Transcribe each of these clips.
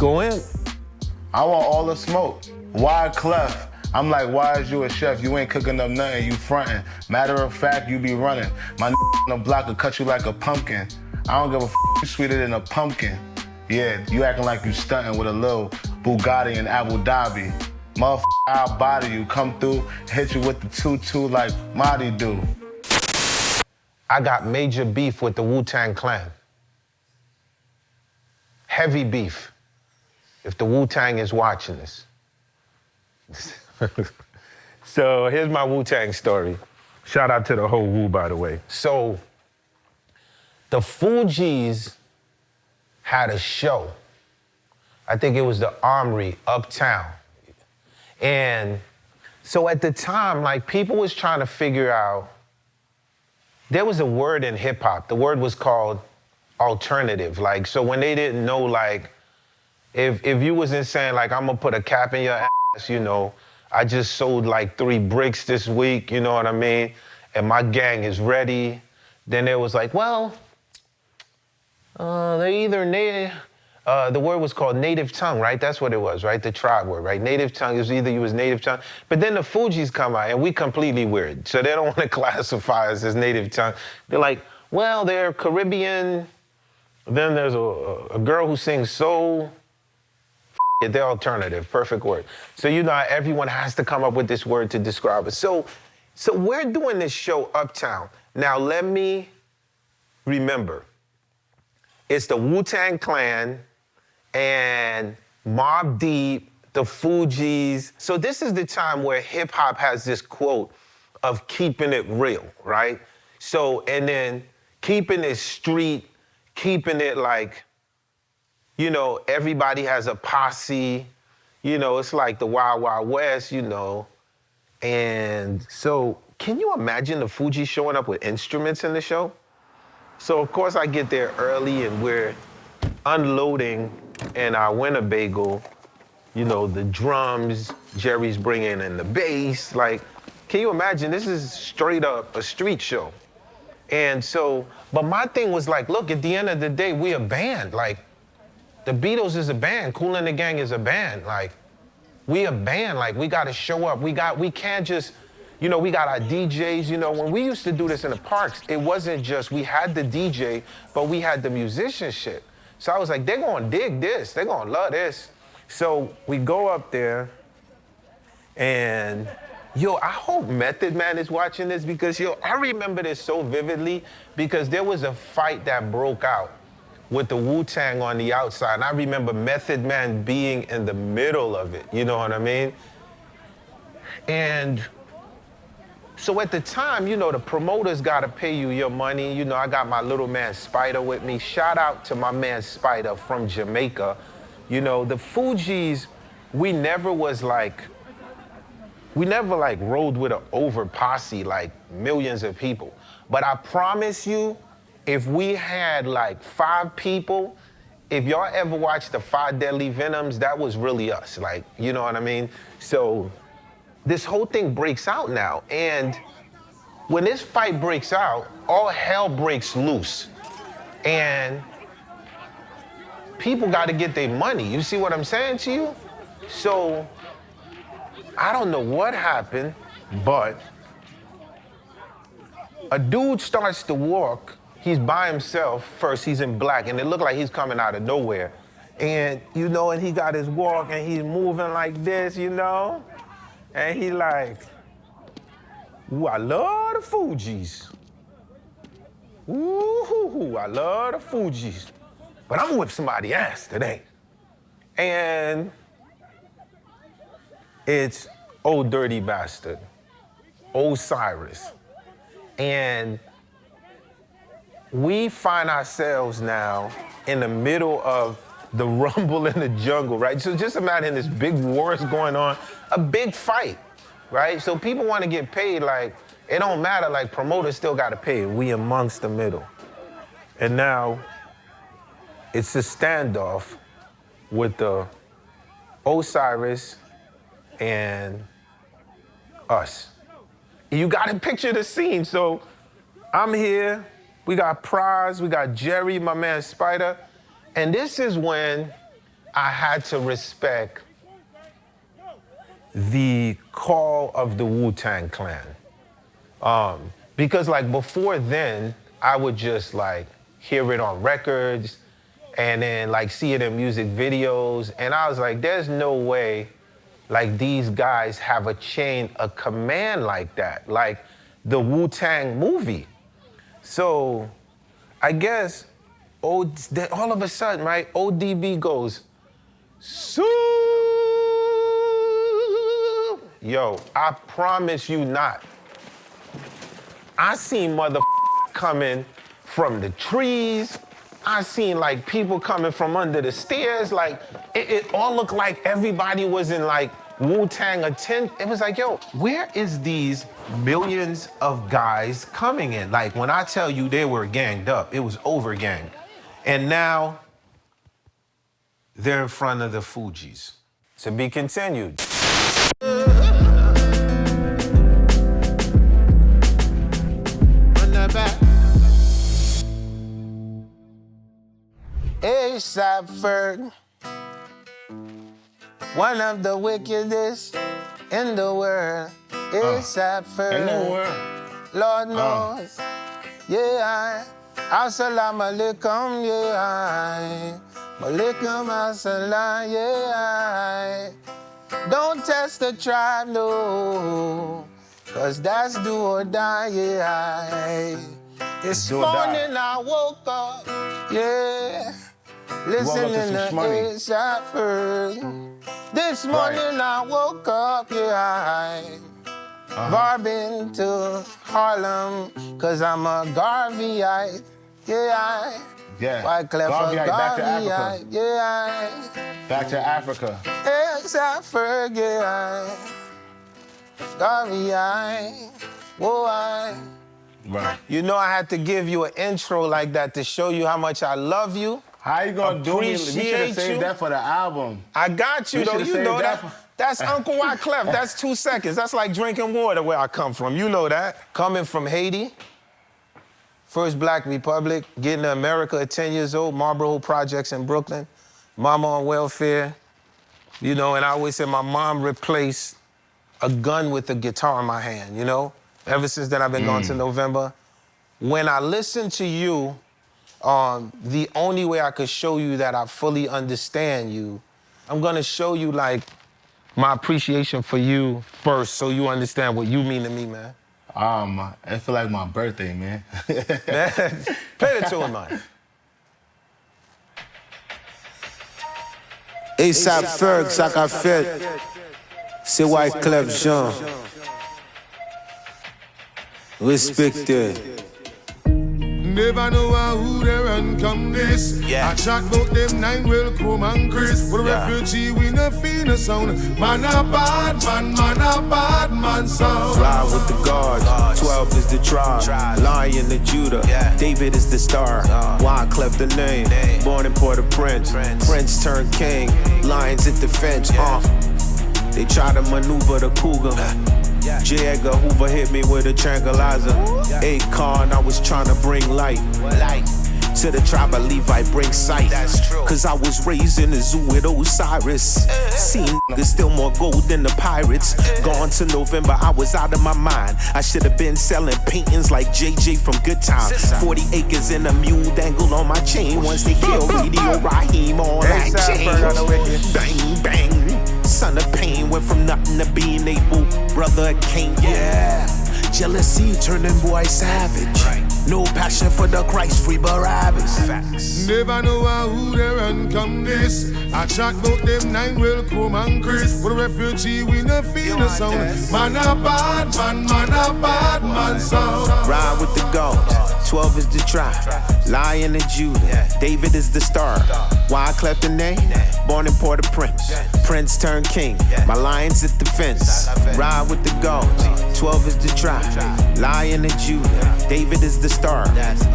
go in. I want all the smoke. Wyclef. I'm like, why is you a chef? You ain't cooking up nothing, you frontin'. Matter of fact, you be running. My on the block will cut you like a pumpkin. I don't give a you sweeter than a pumpkin. Yeah, you acting like you stunting with a little Bugatti in Abu Dhabi. Motherfucker, I'll body you, come through, hit you with the 2-2 like Marty do. I got major beef with the Wu-Tang Clan. Heavy beef. If the Wu-Tang is watching this. So here's my Wu-Tang story. Shout out to the whole Wu, by the way. So the Fugees had a show. I think it was the Armory, Uptown. And so at the time, like, people was trying to figure out, there was a word in hip hop. The word was called alternative. Like, so when they didn't know, like, if you wasn't saying, like, I'm gonna put a cap in your ass, you know, I just sold like 3 bricks this week, you know what I mean? And my gang is ready. Then it was like, well, they're either native, the word was called native tongue, right? That's what it was, right? The tribe word, right? Native tongue, it was either you was native tongue. But then the Fugees come out and we completely weird. So they don't want to classify us as native tongue. They're like, well, they're Caribbean. Then there's a girl who sings soul. They're alternative, perfect word. So you know, everyone has to come up with this word to describe it. So we're doing this show Uptown. Now let me remember, it's the Wu-Tang Clan and Mobb Deep, the Fugees. So this is the time where hip hop has this quote of keeping it real, right? So, and then keeping it street, keeping it like, you know, everybody has a posse, you know, it's like the Wild Wild West, you know. And so, can you imagine the Fugees showing up with instruments in the show? So, of course, I get there early and we're unloading in our Winnebago, you know, the drums, Jerry's bringing in the bass. Like, can you imagine? This is straight up a street show. And so, but my thing was like, look, at the end of the day, we a band. Like, the Beatles is a band, Kool and the Gang is a band. Like, we a band, like, we gotta show up. We can't just, you know, we got our DJs, you know, when we used to do this in the parks, it wasn't just, we had the DJ, but we had the musicianship. So I was like, they're gonna dig this, they're gonna love this. So we go up there and, yo, I hope Method Man is watching this because, yo, I remember this so vividly because there was a fight that broke out with the Wu-Tang on the outside. And I remember Method Man being in the middle of it, you know what I mean? And so at the time, you know, the promoters gotta pay you your money. You know, I got my little man Spider with me. Shout out to my man Spider from Jamaica. You know, the Fugees, we never like rode with an over posse like millions of people. But I promise you, if we had like 5 people, if y'all ever watched the 5 Deadly Venoms, that was really us, like, you know what I mean? So this whole thing breaks out now, and when this fight breaks out, all hell breaks loose. And people gotta get their money, you see what I'm saying to you? So I don't know what happened, but a dude starts to walk. He's by himself. First, he's in black, and it looked like he's coming out of nowhere. And, you know, and he got his walk, and he's moving like this, you know? And he like, ooh, I love the Fugees. Ooh, I love the Fugees. But I'm gonna whip somebody's ass today. And it's Old Dirty Bastard, Osiris. And we find ourselves now in the middle of the rumble in the jungle, right? So just imagine this big war is going on, a big fight, right? So people want to get paid, like, it don't matter, like, promoters still got to pay. We amongst the middle. And now it's a standoff with the Osiris and us. You got to picture the scene. So I'm here. We got Prize, we got Jerry, my man Spider, and this is when I had to respect the call of the Wu-Tang Clan. Because like before then, I would just like hear it on records and then like see it in music videos. And I was like, there's no way like these guys have a chain of command like that, like the Wu-Tang movie. So I guess all of a sudden, right, ODB goes, Soup! Yo, I promise you not. I seen coming from the trees. I seen like people coming from under the stairs. Like it all looked like everybody was in like Wu-Tang attend. It was like, yo, where is these millions of guys coming in? Like when I tell you they were ganged up, it was over ganged. And now they're in front of the Fugees. To be continued. AP Ferg, one of the wickedest in the world. AP Ferg, in the world. Lord knows, yeah. Assalamu alaikum, yeah. Malaikum assalam, yeah. Don't test the tribe, no, 'cause that's do or die, yeah. This morning I woke up, yeah, listening to AP Ferg. This morning I woke up, yeah, vibing to Harlem, 'cause I'm a Garveyite, yeah. Yeah. Wyclef Garveyite, back to Jean, Africa. yeah. Back to Africa. AP Ferg, yeah. Garveyite, whoa, Right. You know I had to give you an intro like that to show you how much I love you. How you gonna do me? We should have Appreciate saved you. that for the album. I got you, We though. should've You saved know that that. That's Uncle Wyclef. That's 2 seconds. That's like drinking water where I come from. You know that. Coming from Haiti, first Black Republic, getting to America at 10 years old, Marlboro Projects in Brooklyn, mama on welfare. You know, and I always say my mom replaced a gun with a guitar in my hand, you know? Ever since then, I've been going to November. When I listen to you, the only way I could show you that I fully understand you, I'm gonna show you like my appreciation for you first so you understand what you mean to me, man. It feel like my birthday, man. Play the tune, man. AP Ferg, ça qu'a fait, c'est Wyclef Jean. Respected. Never know who they run come this. Yeah. I chat about them 9 Rum and Chris. But Yeah. refugee, we no feel no sound. Man a bad man sound. Ride with the guards, 12 is the tribe, Lion the Judah, David is the star, Wyclef the name, born in Port-au-Prince, Prince turned king, Lions at the fence, They try to maneuver the cougar. J. Edgar Hoover hit me with a tranquilizer. Akon, I was trying to bring light. To the tribe of Levi, bring sight. That's true. 'Cause I was raised in the zoo with Osiris. Seen niggas still more gold than the pirates. Gone to November, I was out of my mind. I should have been selling paintings like JJ from Good Time. 40 acres and a mule dangled on my chain. Once they killed Radio Raheem on that chain. Bang, bang. Son of pain went from nothing to being able. Brother King, yeah. Jealousy turned them boys savage. No passion for the Christ, free Barabbas. Facts. Never know who they run come this. I chat about them 9 Rum and Chris. But refugee, we no feel no sound. Man a bad man sound. Ride with the goats, 12 is the tribe, Lion and Judah, David is the star, Wyclef the name, born in Port-au-Prince, Prince turned king, my lions at the fence. Ride with the goats, 12 is the tribe, Lion and Judah, David is the star,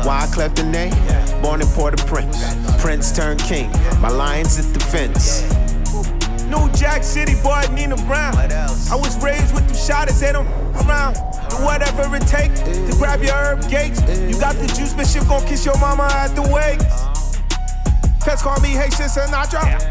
Wyclef the name, born in Port-au-Prince, Prince turned king, my lions at the fence. New Jack City boy, Nina Brown. I was raised with the shotters, they don't around. Do whatever it takes to grab your herb gates. You got the juice, Bishop gon' kiss your mama at the wake. Pets call me Haitian Sinatra.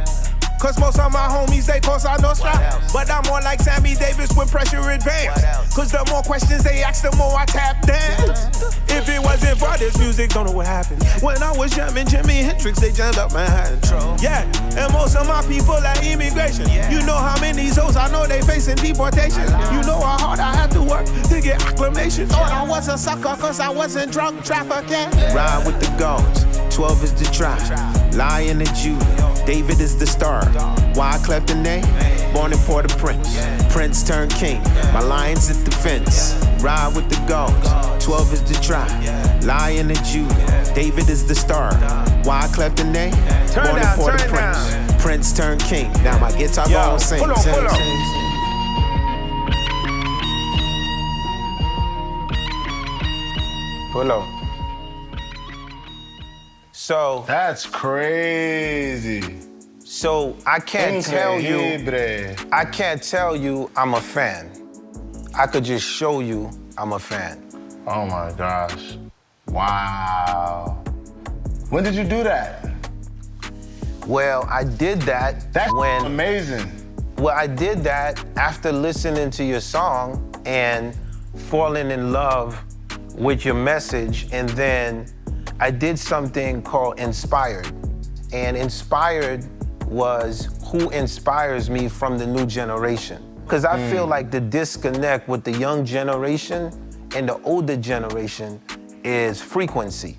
Cause most of my homies, they cause I no strap. But I'm more like Sammy Davis when pressure advance. Cause the more questions they ask, the more I tap dance. If it wasn't for this music, don't know what happened. When I was jamming Jimi Hendrix, they jammed up Manhattan. Yeah, and most of my people are immigration. You know how many zones I know they facing deportation. You know how hard I had to work to get acclamation. Thought I was a sucker cause I wasn't drug trafficking. Ride with the gods, 12 is the tribe. Lion and Judah, David is the star. Wyclef Jean, born in Port-au-Prince. Prince turned king, my lion's at the fence. Ride with the gods, 12 is the tribe. Lion and Judah, David is the star. Wyclef Jean, born in Port-au-Prince. Prince turned king, now my guitar ball sings. Pull up. Pull up. So That's crazy. So I can't tell you I'm a fan. I could just show you I'm a fan. Oh my gosh. Wow. When did you do that? Well, I did that That's when amazing. Well, I did that after listening to your song and falling in love with your message, and then I did something called Inspired. And Inspired was who inspires me from the new generation. Because I feel like the disconnect with the young generation and the older generation is frequency.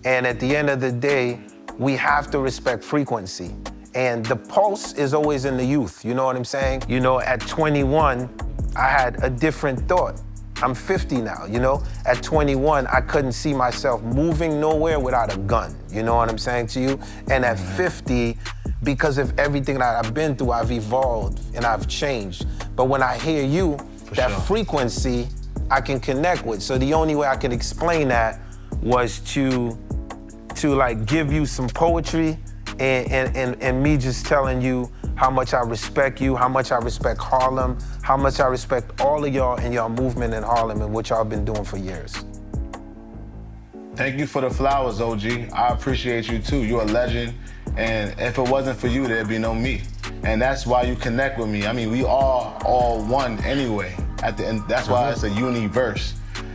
And at the end of the day, we have to respect frequency. And the pulse is always in the youth, you know what I'm saying? You know, at 21, I had a different thought. I'm 50 now, you know? At 21, I couldn't see myself moving nowhere without a gun, you know what I'm saying to you? And at 50, because of everything that I've been through, I've evolved and I've changed. But when I hear you, that frequency I can connect with. So the only way I could explain that was to like give you some poetry and me just telling you how much I respect you, how much I respect Harlem, how much I respect all of y'all and y'all movement in Harlem and what y'all been doing for years. Thank you for the flowers, OG. I appreciate you too. You're a legend. And if it wasn't for you, there'd be no me. And that's why you connect with me. I mean, we are all one anyway. At the end, that's why it's a universe.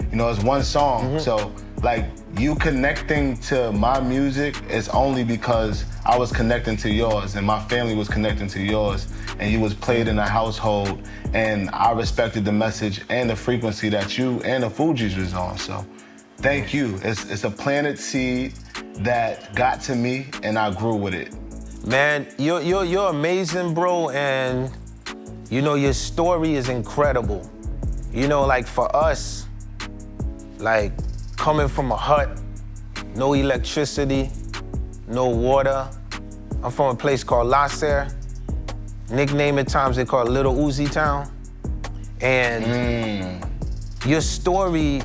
You know, it's one song. So, like, you connecting to my music is only because I was connecting to yours and my family was connecting to yours, and you was played in a household, and I respected the message and the frequency that you and the Fugees was on. So, thank you. It's a planted seed that got to me and I grew with it. Man, you're amazing, bro, and you know, your story is incredible. You know, like for us, like coming from a hut, no electricity, no water. I'm from a place called Lasser. Nickname at times they call it Little Uzi Town. And your story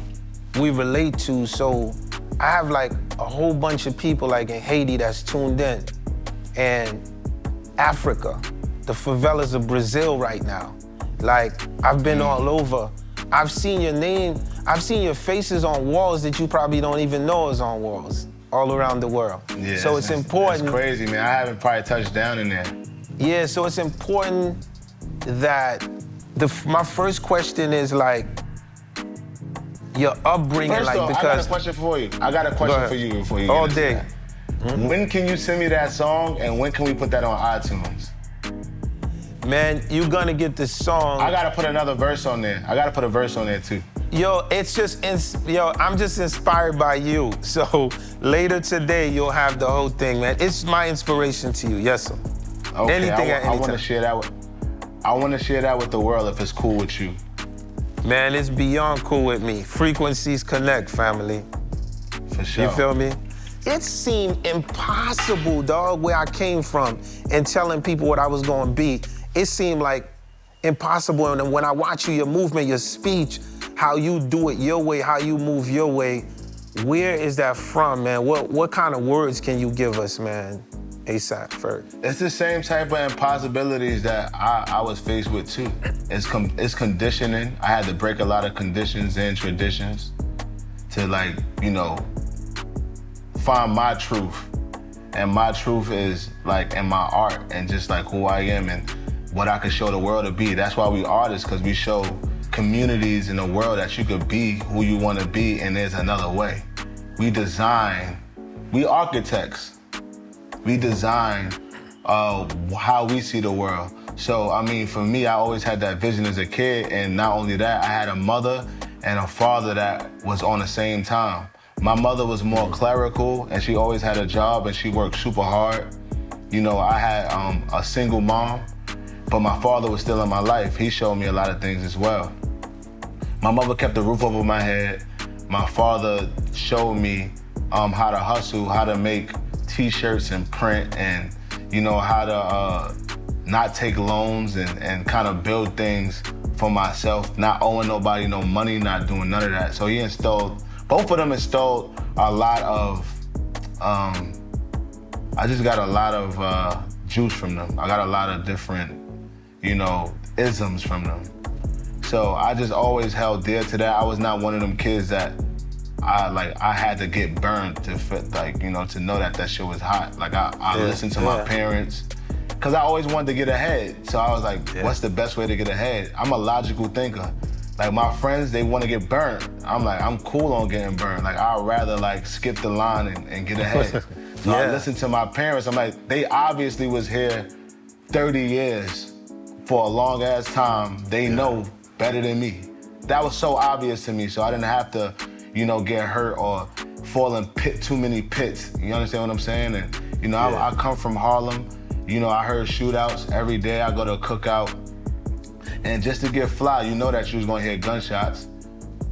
we relate to, so I have like a whole bunch of people like in Haiti that's tuned in. And Africa, the favelas of Brazil right now. Like, I've been all over. I've seen your name, I've seen your faces on walls that you probably don't even know is on walls all around the world. Yeah, so it's important. It's crazy, man. I haven't probably touched down in there. Yeah, so it's important that my first question is like, your upbringing, First like, off, because I got a question for you. I got a question for you before you all get into day. that. When can you send me that song and when can we put that on iTunes? Man, you're gonna get this song. I gotta put another verse on there. I gotta put a verse on there too. Yo, it's just, I'm just inspired by you. So later today, you'll have the whole thing, man. It's my inspiration to you, yes, sir. Okay, Anything at any I want to time. share that with. I want to share that with the world if it's cool with you. Man, it's beyond cool with me. Frequencies connect, family. For sure. You feel me? It seemed impossible, dog, where I came from and telling people what I was gonna be. It seemed like impossible. And when I watch you, your movement, your speech, how you do it your way, how you move your way, where is that from, man? What kind of words can you give us, man? ASAP Ferg. It's the same type of impossibilities that I was faced with too. It's conditioning. I had to break a lot of conditions and traditions to, like, you know, find my truth. And my truth is like in my art and just like who I am and what I could show the world to be. That's why we artists, because we show communities in the world that you could be who you want to be, and there's another way. We design, we architects. We design how we see the world. So, I mean, for me, I always had that vision as a kid, and not only that, I had a mother and a father that was on the same time. My mother was more clerical, and she always had a job, and she worked super hard. You know, I had a single mom, but my father was still in my life. He showed me a lot of things as well. My mother kept the roof over my head. My father showed me how to hustle, how to make T-shirts and print, and you know, how to not take loans and kind of build things for myself, not owing nobody no money, not doing none of that. So he instilled, both of them instilled a lot of, I just got a lot of juice from them. I got a lot of different, you know, isms from them. So I just always held dear to that. I was not one of them kids that I had to get burned to fit, like, you know, to know that that shit was hot. Like I listened to my parents, cause I always wanted to get ahead. So I was like, what's the best way to get ahead? I'm a logical thinker. Like my friends, they want to get burnt. I'm like, I'm cool on getting burned. Like I'd rather like skip the line and get ahead. So I listened to my parents. I'm like, they obviously was here 30 years for a long ass time. They know better than me. That was so obvious to me. So I didn't have to, you know, get hurt or fall in too many pits. You understand what I'm saying? And you know, I come from Harlem. You know, I heard shootouts every day. I go to a cookout. And just to get fly, you know that you was gonna hear gunshots.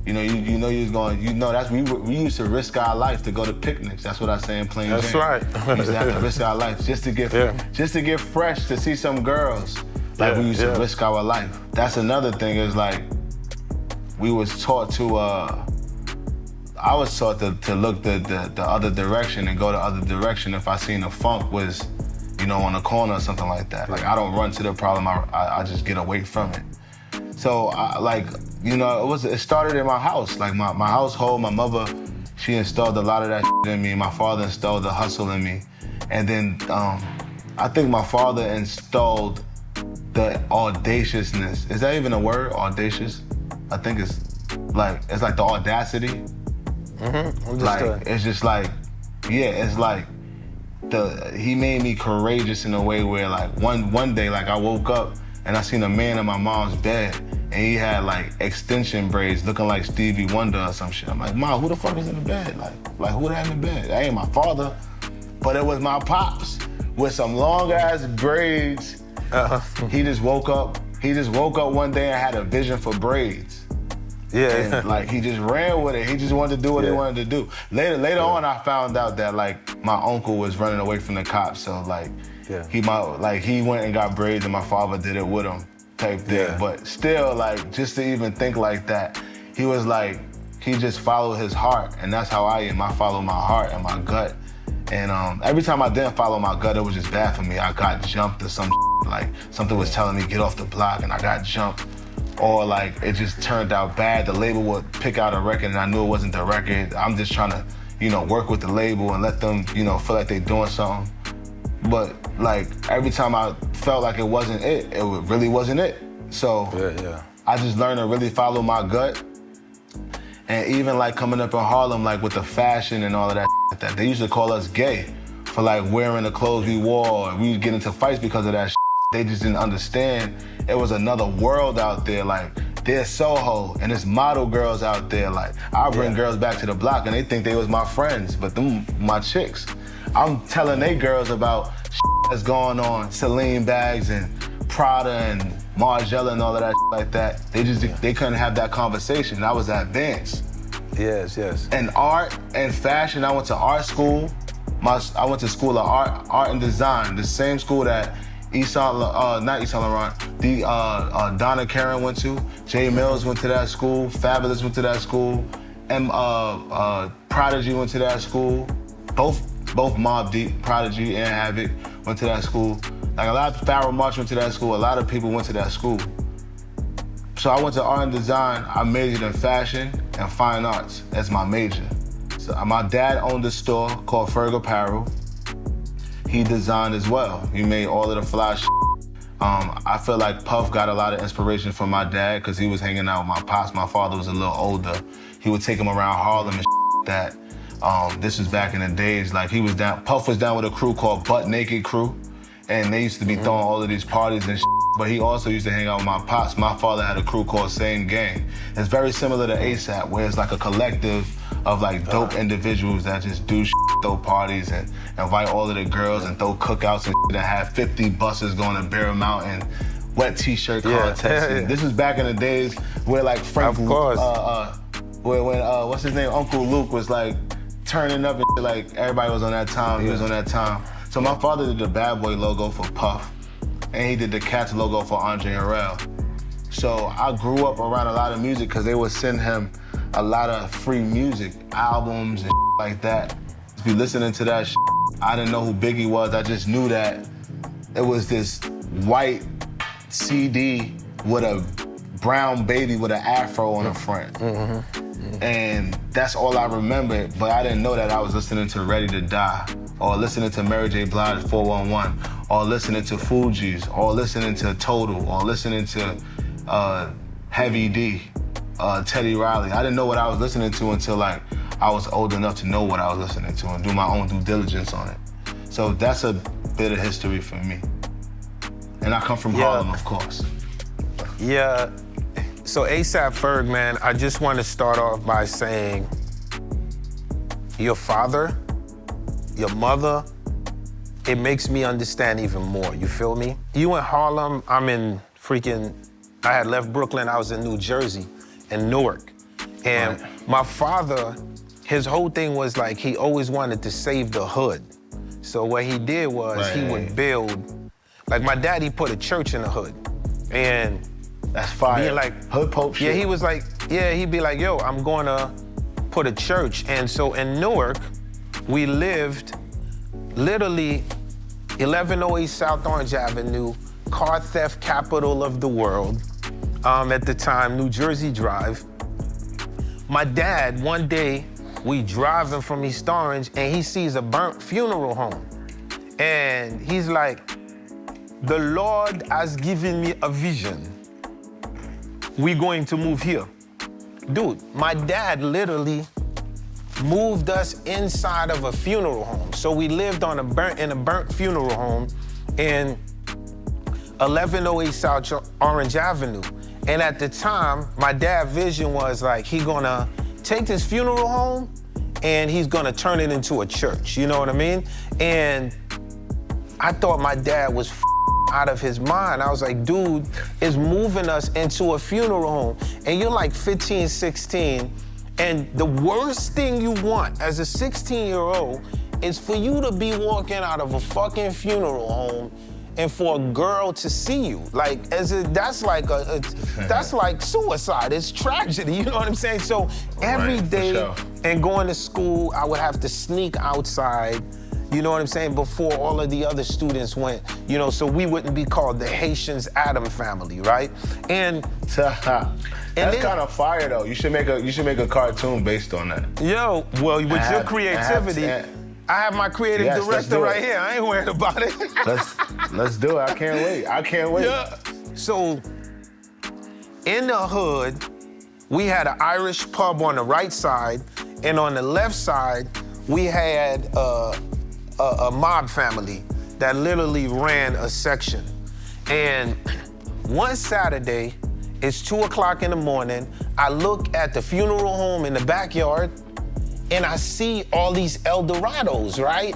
You know, you know you was going, you know, that's, we used to risk our life to go to picnics. That's what I say in plain That's Jane. right. We used to have to risk our life just to get fresh, to see some girls. Like we used to risk our life. That's another thing, is like, we was taught to, I was taught to look the other direction and go the other direction if I seen a funk was, you know, on a corner or something like that. Like I don't run to the problem, I just get away from it. So like, you know, it started in my house. Like my household, my mother, she installed a lot of that shit in me. My father installed the hustle in me. And then I think my father installed the audaciousness. Is that even a word, audacious? I think it's like the audacity. Like, it's just like, it's like, he made me courageous in a way where like one day, like I woke up and I seen a man in my mom's bed and he had like extension braids looking like Stevie Wonder or some shit. I'm like, Mom, who the fuck is in the bed? Like who that in the bed? That ain't my father, but it was my pops with some long ass braids. He just woke up one day and had a vision for braids. And like he just ran with it. He just wanted to do what he wanted to do. Later on, I found out that like my uncle was running away from the cops. So like he went and got braids and my father did it with him type thing. But still, like, just to even think like that, he was like, he just followed his heart, and that's how I am. I follow my heart and my gut. And every time I didn't follow my gut, it was just bad for me. I got jumped or some shit. Like something was telling me get off the block and I got jumped. Or like it just turned out bad. The label would pick out a record and I knew it wasn't the record. I'm just trying to, you know, work with the label and let them, you know, feel like they're doing something. But like every time I felt like it wasn't it really wasn't it. So I just learned to really follow my gut. And even like coming up in Harlem, like with the fashion and all of that, they used to call us gay for like wearing the clothes we wore. We would get into fights because of that. They just didn't understand it was another world out there. Like there's Soho and there's model girls out there. Like I bring girls back to the block and they think they was my friends, but them my chicks. I'm telling they girls about that's going on, Celine bags and Prada and Margiela and all of that like that. They couldn't have that conversation. I was advanced. Yes. And art and fashion, I went to art school. I went to school of art and design, the same school that not East Laurent, Donna Karen went to, Jay Mills went to that school, Fabulous went to that school, and Prodigy went to that school. Both Mobb Deep, Prodigy, and Havoc went to that school. Like a lot of Pharoah Monch went to that school. A lot of people went to that school. So I went to art and design. I majored in fashion and fine arts as my major. So my dad owned a store called Ferg Apparel. he designed as well. He made all of the fly shit. I feel like Puff got a lot of inspiration from my dad because he was hanging out with my pops. My father was a little older. He would take him around Harlem and shit that. This was back in the days, like he was down, Puff was down with a crew called Butt Naked Crew, and they used to be throwing all of these parties and shit, but he also used to hang out with my pops. My father had a crew called Same Gang. It's very similar to ASAP, where it's like a collective of like dope individuals that just do shit, throw parties and invite all of the girls and throw cookouts and shit, and have 50 buses going to Bear Mountain, wet t-shirt contests. And this was back in the days where like Frank, of course. when what's his name, Uncle Luke was like turning up and shit, like everybody was on that time, he was on that time. So my father did the Bad Boy logo for Puff, and he did the Cats logo for Andre Harrell. So I grew up around a lot of music because they would send him a lot of free music, albums and shit like that. To be listening to that shit, I didn't know who Biggie was, I just knew that it was this white CD with a brown baby with an afro on the front. And that's all I remember, but I didn't know that I was listening to Ready to Die, or listening to Mary J. Blige 411, or listening to Fugees, or listening to Total, or listening to Heavy D, Teddy Riley. I didn't know what I was listening to until like I was old enough to know what I was listening to and do my own due diligence on it. So that's a bit of history for me. And I come from Harlem, of course. Yeah. So ASAP Ferg, man, I just want to start off by saying your father, your mother, it makes me understand even more, you feel me? You in Harlem, I'm in I had left Brooklyn, I was in New Jersey, in Newark. And my father, his whole thing was like, he always wanted to save the hood. So what he did was he would build, like my dad, he put a church in the hood. And that's fire. being like, hood pope shit. Yeah, he was like, he'd be like, yo, I'm gonna put a church. And so in Newark, we lived literally 1108 South Orange Avenue, car theft capital of the world. At the time, New Jersey Drive. My dad, one day, we driving from East Orange and he sees a burnt funeral home. And he's like, the Lord has given me a vision. We're going to move here. Dude, my dad literally moved us inside of a funeral home. So we lived in a burnt funeral home in 1108 South Orange Avenue. And at the time, my dad's vision was like, he gonna take this funeral home and he's gonna turn it into a church, you know what I mean? And I thought my dad was out of his mind. I was like, dude is moving us into a funeral home. And you're like 15, 16, and the worst thing you want as a 16-year-old is for you to be walking out of a fucking funeral home and for a girl to see you. Like, that's like suicide, it's tragedy, you know what I'm saying? So every day and going to school, I would have to sneak outside, you know what I'm saying, before all of the other students went, you know, so we wouldn't be called the Haitians Adam family, right? And that's kind of fire though. You should make a cartoon based on that. Yo, well, with your creativity, I have my creative director right here. I ain't worried about it. Let's do it. I can't wait. Yeah. So in the hood, we had an Irish pub on the right side, and on the left side, we had a mob family that literally ran a section. And one Saturday, it's 2 o'clock in the morning, I look at the funeral home in the backyard, and I see all these Eldorados, right?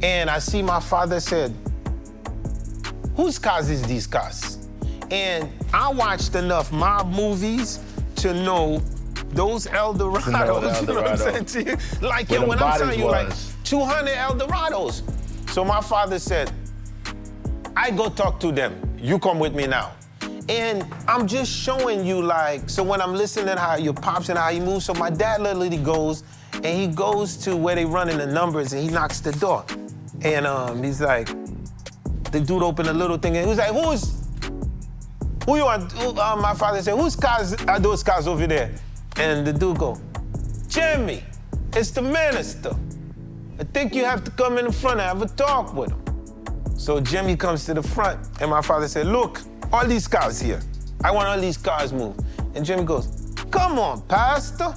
And I see my father said, whose cars is these cars? And I watched enough mob movies to know those Eldorados, you know what I'm saying to you? Like, yo, when I'm telling you, like, 200 Eldorados. So my father said, I go talk to them. You come with me now. And I'm just showing you, like, so when I'm listening to how your pops and how he moves, so my dad literally goes, and he goes to where they running the numbers, and he knocks the door. And he's like, the dude opened a little thing, and he was like, who you want? My father said, whose cars are those cars over there? And the dude go, Jimmy, it's the minister. I think you have to come in the front and have a talk with him. So Jimmy comes to the front, and my father said, look, all these cars here. I want all these cars moved. And Jimmy goes, come on, Pastor.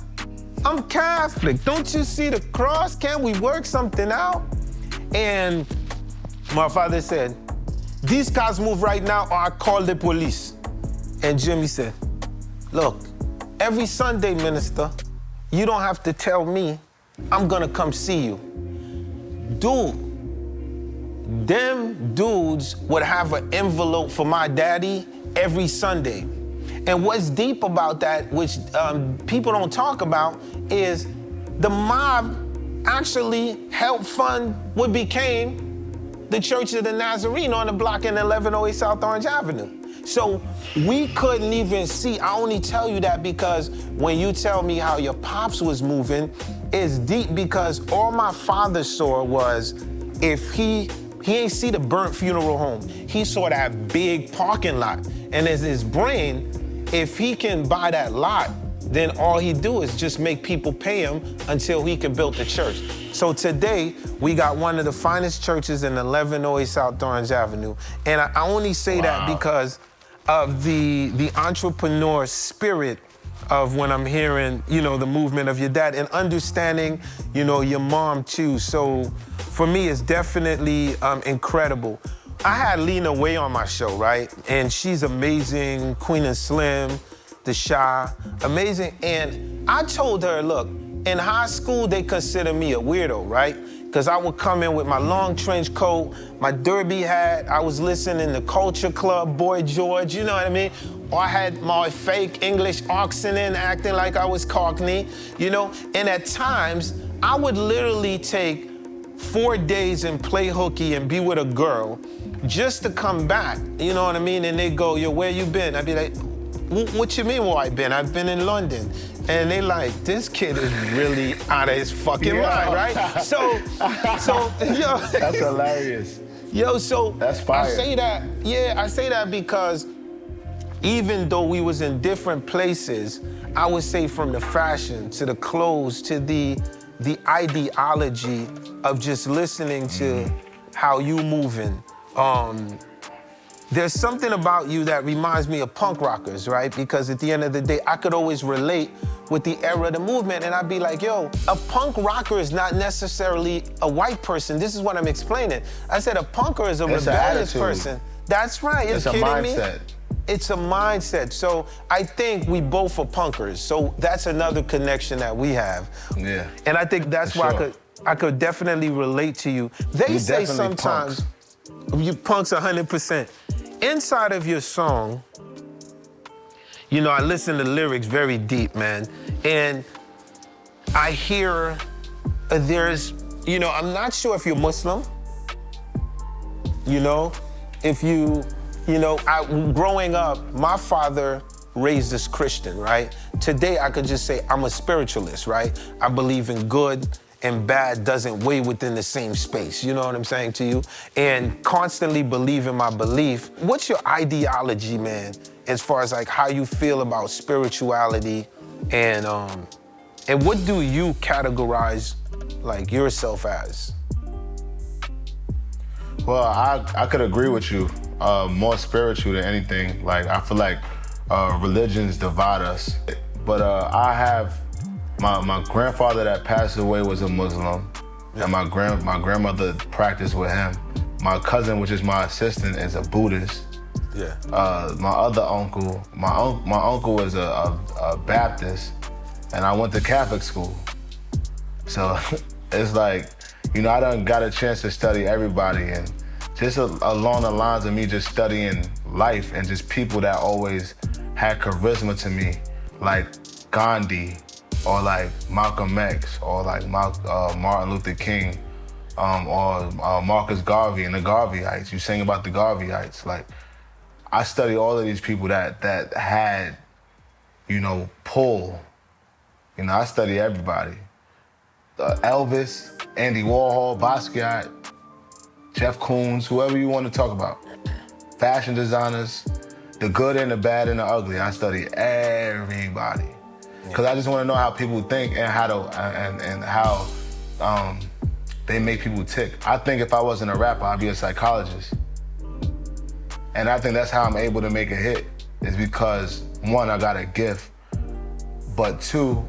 I'm Catholic. Don't you see the cross? Can't we work something out? And my father said, these cars move right now or I call the police. And Jimmy said, look, every Sunday, minister, you don't have to tell me. I'm gonna come see you. Dude, them dudes would have an envelope for my daddy every Sunday. And what's deep about that, which people don't talk about, is the mob actually helped fund what became the Church of the Nazarene on the block in 1108 South Orange Avenue. So we couldn't even see. I only tell you that because when you tell me how your pops was moving, it's deep because all my father saw was if he ain't see the burnt funeral home. He saw that big parking lot. And as his brain, if he can buy that lot, then all he do is just make people pay him until he can build the church. So today, we got one of the finest churches in 1108 South Orange Avenue. And I only say that because of the entrepreneur spirit of when I'm hearing, you know, the movement of your dad and understanding, you know, your mom too. So for me, it's definitely incredible. I had Lena Way on my show, right? And she's amazing, Queen and Slim, The Shy, amazing. And I told her, look, in high school, they consider me a weirdo, right? Because I would come in with my long trench coat, my derby hat, I was listening to Culture Club, Boy George, you know what I mean? Or I had my fake English accent in, acting like I was Cockney, you know? And at times, I would literally take 4 days and play hooky and be with a girl just to come back, you know what I mean? And they go, yo, where you been? I'd be like, what you mean where I been? I've been in London. And they like, this kid is really out of his fucking mind, right? So, yo. That's hilarious. Yo, so that's fire. I say that because even though we was in different places, I would say from the fashion to the clothes to the ideology of just listening to how you moving. There's something about you that reminds me of punk rockers, right? Because at the end of the day, I could always relate with the era of the movement, and I'd be like, yo, a punk rocker is not necessarily a white person. This is what I'm explaining. I said a punker is a rebellious person. That's right. It's a mindset. It's a mindset. So I think we both are punkers. So that's another connection that we have. Yeah. And I think that's why I could definitely relate to you. They say sometimes you punks 100%. Inside of your song, you know, I listen to lyrics very deep, man. And I hear there's, you know, I'm not sure if you're Muslim, you know, if you know, growing up, my father raised us Christian, right? Today, I could just say I'm a spiritualist, right? I believe in good and bad doesn't weigh within the same space. You know what I'm saying to you? And constantly believe in my belief. What's your ideology, man, as far as like how you feel about spirituality and what do you categorize like yourself as? Well, I could agree with you. More spiritual than anything. Like, I feel like religions divide us. But I have my grandfather that passed away was a Muslim, and my grandmother practiced with him. My cousin, which is my assistant, is a Buddhist. Yeah. My other uncle, my uncle was a Baptist, and I went to Catholic school. So it's like, you know, I done got a chance to study everybody, and just along the lines of me just studying life and just people that always had charisma to me, like Gandhi, or like Malcolm X, or like Martin Luther King, or Marcus Garvey and the Garveyites. You sing about the Garveyites. Like, I study all of these people that had, you know, pull. You know, I study everybody. Elvis, Andy Warhol, Basquiat, Jeff Koons, whoever you want to talk about. Fashion designers, the good and the bad and the ugly. I study everybody. Because I just want to know how people think and how they make people tick. I think if I wasn't a rapper, I'd be a psychologist. And I think that's how I'm able to make a hit, is because one, I got a gift, but two,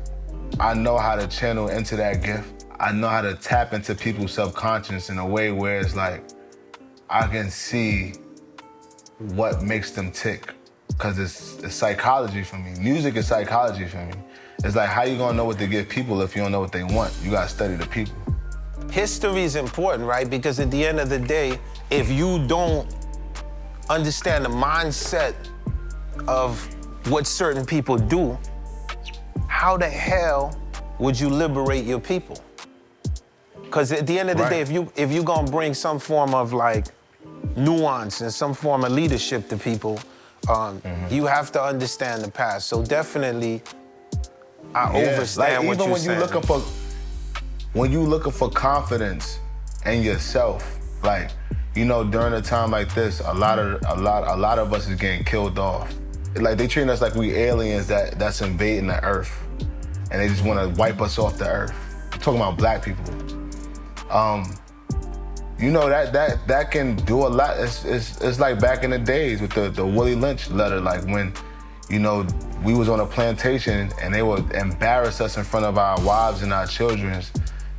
I know how to channel into that gift. I know how to tap into people's subconscious in a way where it's like, I can see what makes them tick, because it's psychology for me. Music is psychology for me. It's like, how you gonna know what to give people if you don't know what they want? You gotta study the people. History is important, right? Because at the end of the day, if you don't understand the mindset of what certain people do, how the hell would you liberate your people? Because at the end of the day, if you gonna bring some form of like nuance and some form of leadership to people, you have to understand the past. So definitely, I understand what you're saying. When you looking for confidence in yourself, like, you know, during a time like this, a lot of us is getting killed off. Like, they treat us like we aliens that's invading the earth, and they just want to wipe us off the earth. I'm talking about black people. You know, that can do a lot. It's like back in the days with the Willie Lynch letter, like when, you know, we was on a plantation and they would embarrass us in front of our wives and our children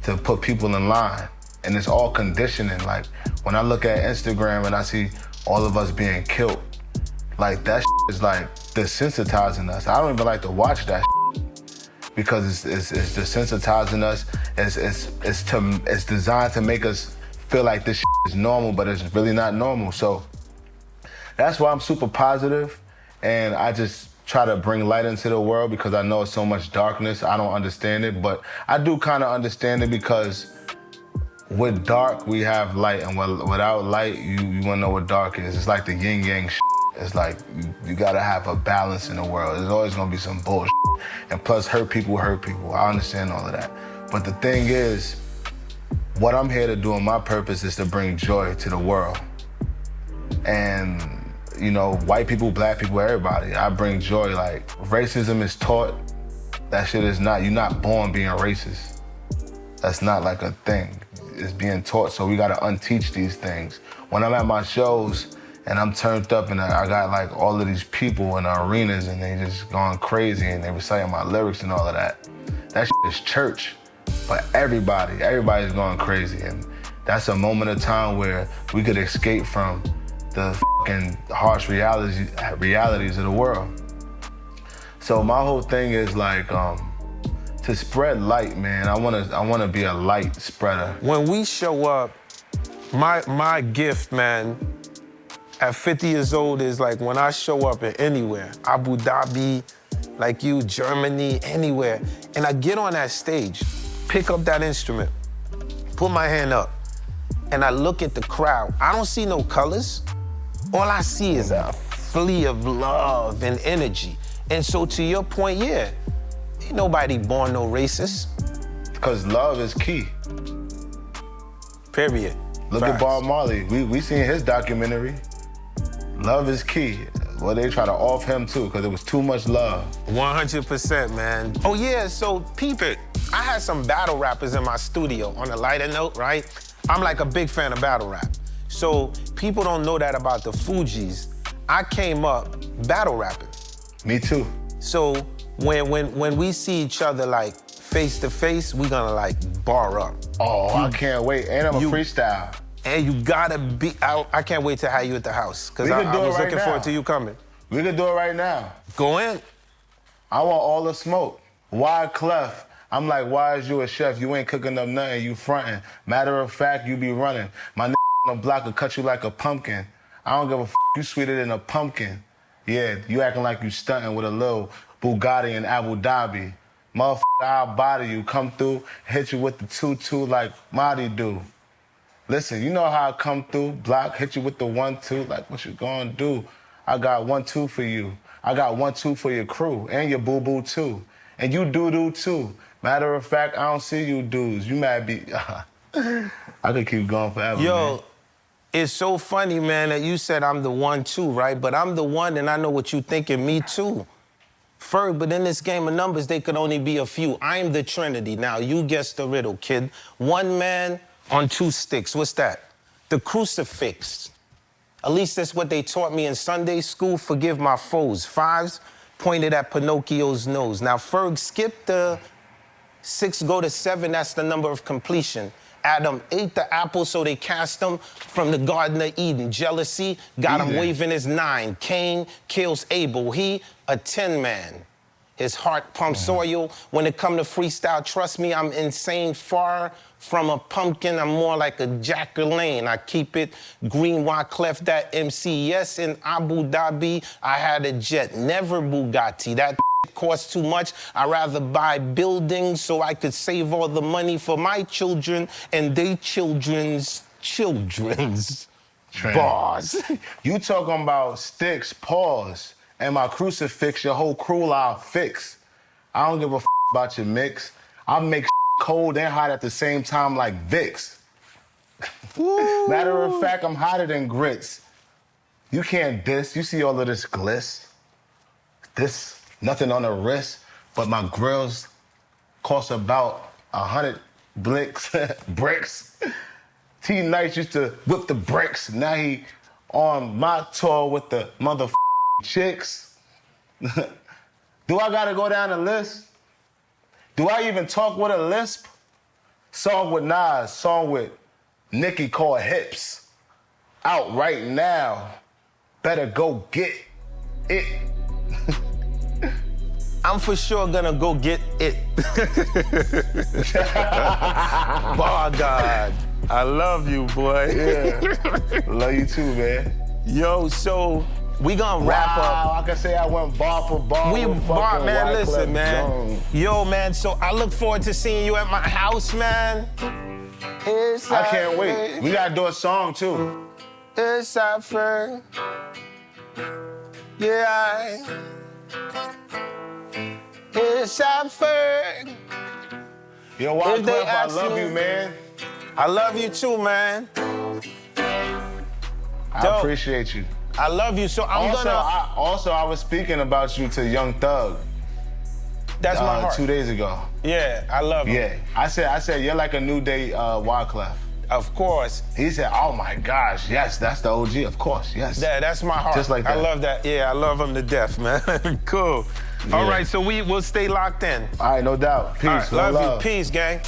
to put people in line. And it's all conditioning. Like, when I look at Instagram and I see all of us being killed, like, that is like desensitizing us. I don't even like to watch that because it's desensitizing us. It's designed to make us feel like this is normal, but it's really not normal. So that's why I'm super positive, and I just try to bring light into the world, because I know it's so much darkness. I don't understand it, but I do kind of understand it, because with dark, we have light, and without light, you wanna know what dark is. It's like the yin yang shit. It's like, you gotta have a balance in the world. There's always gonna be some bullshit. And plus, hurt people. I understand all of that. But the thing is, what I'm here to do, and my purpose is to bring joy to the world. And, you know, white people, black people, everybody, I bring joy. Like, racism is taught. That shit is not, you're not born being racist. That's not like a thing. It's being taught, so we gotta unteach these things. When I'm at my shows and I'm turned up and I got like all of these people in the arenas and they just going crazy and they reciting my lyrics and all of that, that shit is church. But everybody's going crazy, and that's a moment of time where we could escape from the fucking harsh realities of the world. So my whole thing is like, to spread light, man. I wanna be a light spreader. When we show up, my gift, man, at 50 years old is like when I show up in anywhere, Abu Dhabi, like you, Germany, anywhere, and I get on that stage, pick up that instrument, put my hand up, and I look at the crowd. I don't see no colors. All I see is a flea of love and energy. And so to your point, yeah, ain't nobody born no racist. Because love is key. Period. Look at Bob Marley. We seen his documentary. Love is key. Well, they try to off him too, because it was too much love. 100%, man. Oh yeah, so peep it. I had some battle rappers in my studio. On a lighter note, right? I'm like a big fan of battle rap. So people don't know that about the Fugees. I came up battle rapping. Me too. So when we see each other like face to face, we gonna like bar up. Oh, I can't wait. And I'm a freestyle. And you gotta be, I can't wait to have you at the house, because I was looking forward to you coming. We can do it right now. Go in. I want all the smoke. Wyclef, I'm like, why is you a chef? You ain't cooking up nothing, you frontin'. Matter of fact, you be running. My on the block will cut you like a pumpkin. I don't give a you sweeter than a pumpkin. Yeah, you acting like you stunting with a little Bugatti in Abu Dhabi. Motherfucker, I'll body you, come through, hit you with the 2-2 like Marty do. Listen, you know how I come through, block, hit you with the 1-2, like what you gonna do? I got 1-2 for you. I got 1-2 for your crew, and your boo-boo too. And you doo-doo too. Matter of fact, I don't see you dudes. You might be, I could keep going forever, Yo, man. It's so funny, man, that you said I'm the 1-2, right? But I'm the one, and I know what you thinking, me too. Ferg, but in this game of numbers, they could only be a few. I'm the Trinity. Now, you guess the riddle, kid. One man, on 2 sticks. What's that? The crucifix. At least that's what they taught me in Sunday school. Forgive my foes. 5s pointed at Pinocchio's nose. Now, Ferg, skip the 6, go to 7. That's the number of completion. Adam ate the apple, so they cast him from the Garden of Eden. Jealousy got him waving his 9. Cain kills Abel. He, a 10 man. His heart pumps oil. When it come to freestyle, trust me, I'm insane. Far from a pumpkin, I'm more like a Jacqueline. I keep it green, Wyclef, that MC. Yes, in Abu Dhabi, I had a jet, never Bugatti. That costs too much. I'd rather buy buildings so I could save all the money for my children and they children's bars. You talking about sticks, pause, and my crucifix, your whole crew I'll fix. I don't give a about your mix. I make cold and hot at the same time like Vicks. Matter of fact, I'm hotter than grits. You can't diss. You see all of this gliss. This, nothing on the wrist, but my grills cost about 100 bricks. T-Nice used to whip the bricks. Now he on my tour with the chicks. Do I gotta go down the list? Do I even talk with a lisp? Song with Nas, song with Nicki called Hips. Out right now. Better go get it. I'm for sure gonna go get it. Bar God, I love you, boy. Yeah, love you too, man. Yo, so we gonna wrap up. I can say I went bar for bar. We bar, man, listen, man. Yo, man, so I look forward to seeing you at my house, man. I can't wait. We gotta do a song, too. It's AP Ferg. Yeah, it's AP Ferg. Yo, Wyclef, I love you, man. I love you too, man. I appreciate you. I love you, so I was speaking about you to Young Thug. That's my heart. 2 days ago. Yeah, I love him. Yeah, I said you're like a new day Wyclef. Of course. He said, oh my gosh, yes, that's the OG, of course, yes. That's my heart. Just like that. I love that. Yeah, I love him to death, man. Cool. Yeah. All right, so we'll stay locked in. All right, no doubt. Peace. All right, love you. Peace, gang.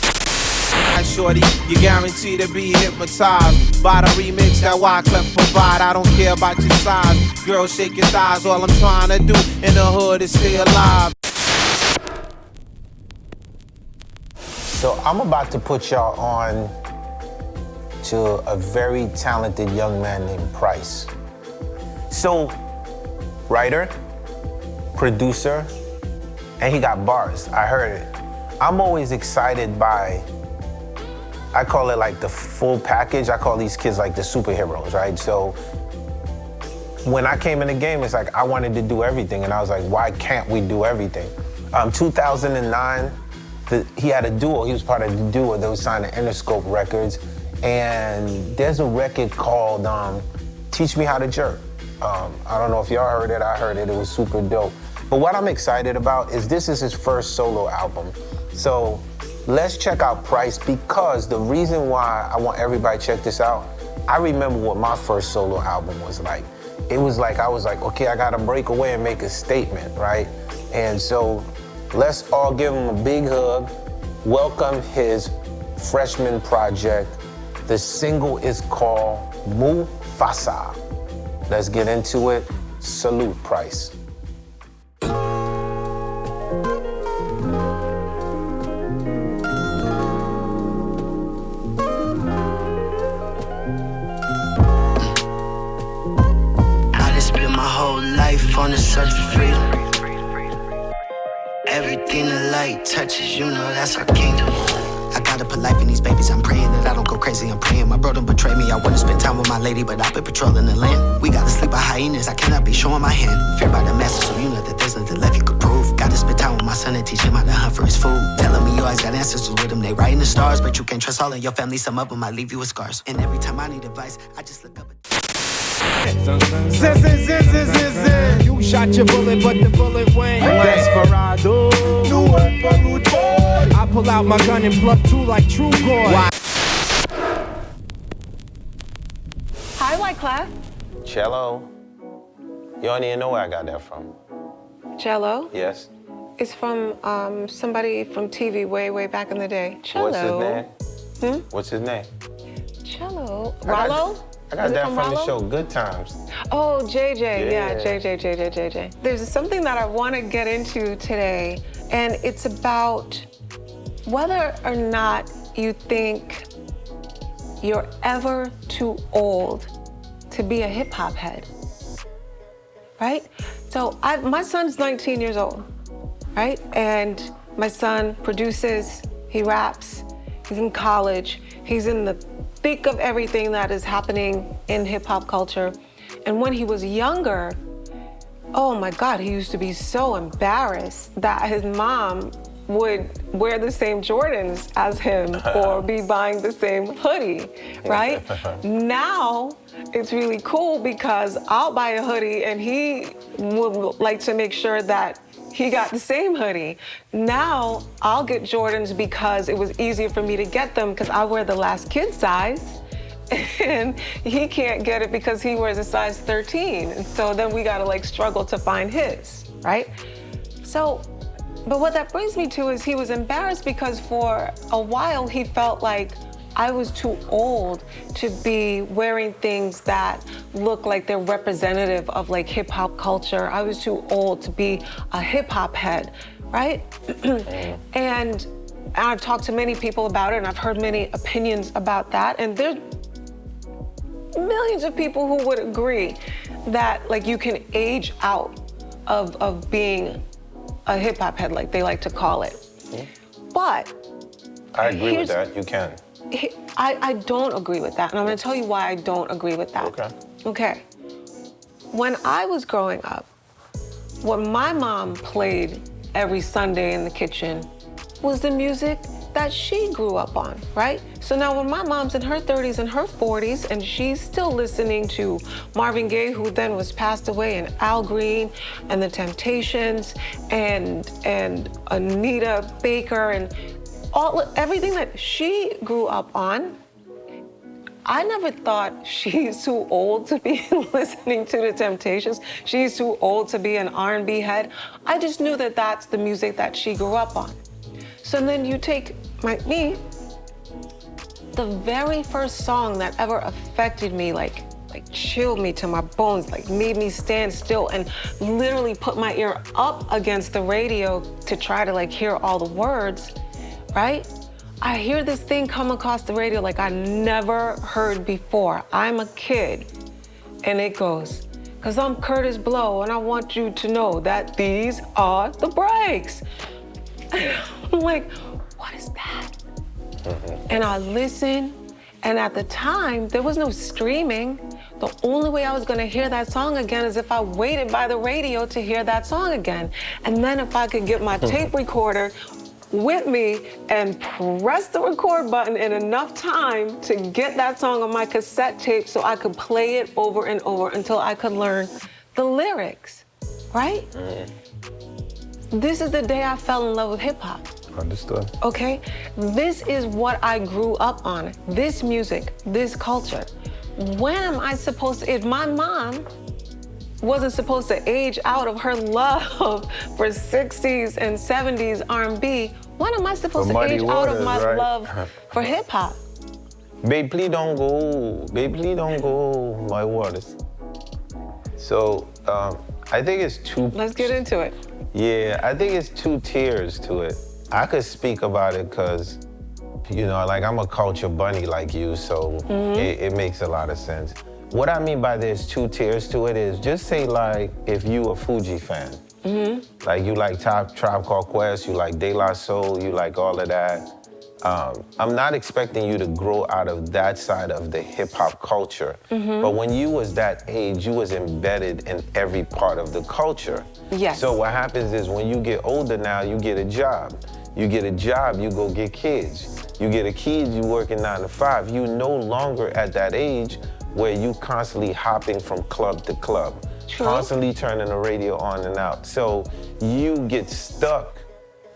Hi, shorty, you guaranteed to be hypnotized by the remix that Wyclef provide. I don't care about your size. Girl, shake your thighs. All I'm trying to do in the hood is stay alive. So I'm about to put y'all on to a very talented young man named Price. So, writer, producer, and he got bars. I heard it. I'm always excited by, I call it like the full package. I call these kids like the superheroes, right? So when I came in the game, it's like I wanted to do everything, and I was like, why can't we do everything? 2009, he had a duo. He was part of the duo that was signed to Interscope Records, and there's a record called Teach Me How to Jerk. I don't know if y'all heard it. I heard it. It was super dope. But what I'm excited about is this is his first solo album. So let's check out Price, because the reason why I want everybody to check this out, I remember what my first solo album was like. It was like, I was like, okay, I gotta break away and make a statement, right? And so let's all give him a big hug, welcome his freshman project. The single is called Mufasa. Let's get into it. Salute, Price. On the search for freedom. Everything the light touches, you know that's our kingdom. I gotta put life in these babies, I'm praying that I don't go crazy, I'm praying my bro don't betray me. I wanna spend time with my lady, but I've been patrolling the land. We gotta sleep by hyenas, I cannot be showing my hand. Feared by the master, so you know that there's nothing left you could prove. Gotta spend time with my son and teach him how to hunt for his food. Telling me you always got ancestors with him, they writing the stars. But you can't trust all of your family, some of them might leave you with scars. And every time I need advice, I just look up at You shot your bullet, but the bullet went. Desperado. Newark, boy. I pull out my gun and plug two like true boy. Wyclef. Cello. You don't even know where I got that from. Cello. Yes. It's from somebody from TV way back in the day. Cello. What's his name? What's his name? Cello. Rollo? I got that from the show Good Times. Oh, JJ. Yeah, JJ. There's something that I want to get into today, and it's about whether or not you think you're ever too old to be a hip hop head, right? So my son's 19 years old, right? And my son produces, he raps, he's in college, he's in the thick of everything that is happening in hip hop culture. And when he was younger, oh my God, he used to be so embarrassed that his mom would wear the same Jordans as him or be buying the same hoodie, right? Now, it's really cool because I'll buy a hoodie and he would like to make sure that he got the same hoodie. Now, I'll get Jordans because it was easier for me to get them because I wear the last kid size. And he can't get it because he wears a size 13. And so then we gotta like struggle to find his, right? So, but what that brings me to is he was embarrassed because for a while he felt like I was too old to be wearing things that look like they're representative of like hip hop culture. I was too old to be a hip hop head, right? And I've talked to many people about it and I've heard many opinions about that. And there's millions of people who would agree that like you can age out of being a hip hop head, like they like to call it. But I agree with that, you can. I don't agree with that, and I'm gonna tell you why I don't agree with that. Okay. When I was growing up, what my mom played every Sunday in the kitchen was the music that she grew up on, right? So now when my mom's in her 30s and her 40s and she's still listening to Marvin Gaye, who then was passed away, and Al Green and the Temptations and Anita Baker and everything that she grew up on, I never thought she's too old to be listening to the Temptations. She's too old to be an R&B head. I just knew that that's the music that she grew up on. So then you take me, the very first song that ever affected me, like chilled me to my bones, like made me stand still and literally put my ear up against the radio to try to like hear all the words, right? I hear this thing come across the radio like I never heard before. I'm a kid, and it goes, "'Cause I'm Curtis Blow, and I want you to know that these are the breaks." I'm like, what is that? And I listen, and at the time, there was no streaming. The only way I was gonna hear that song again is if I waited by the radio to hear that song again. And then if I could get my tape recorder with me and press the record button in enough time to get that song on my cassette tape so I could play it over and over until I could learn the lyrics, right? This is the day I fell in love with hip hop. Understood. Okay? This is what I grew up on. This music, this culture. When am I supposed to, if my mom wasn't supposed to age out of her love for 60s and 70s R&B, when am I supposed to age out of my love for hip hop? Babe, please don't go. Babe, please don't go. My waters. So, I think it's two. Let's get into it. Yeah, I think it's two tiers to it. I could speak about it because, you know, like I'm a culture bunny like you, so it makes a lot of sense. What I mean by there's two tiers to it is just say like if you a Fuji fan, like you like Tribe Called Quest, you like De La Soul, you like all of that. I'm not expecting you to grow out of that side of the hip hop culture, but when you was that age, you was embedded in every part of the culture. Yes. So what happens is when you get older now, you get a job. You get a job, you go get kids. You get a kid, you working 9 to 5. You no longer at that age where you constantly hopping from club to club, constantly turning the radio on and out. So you get stuck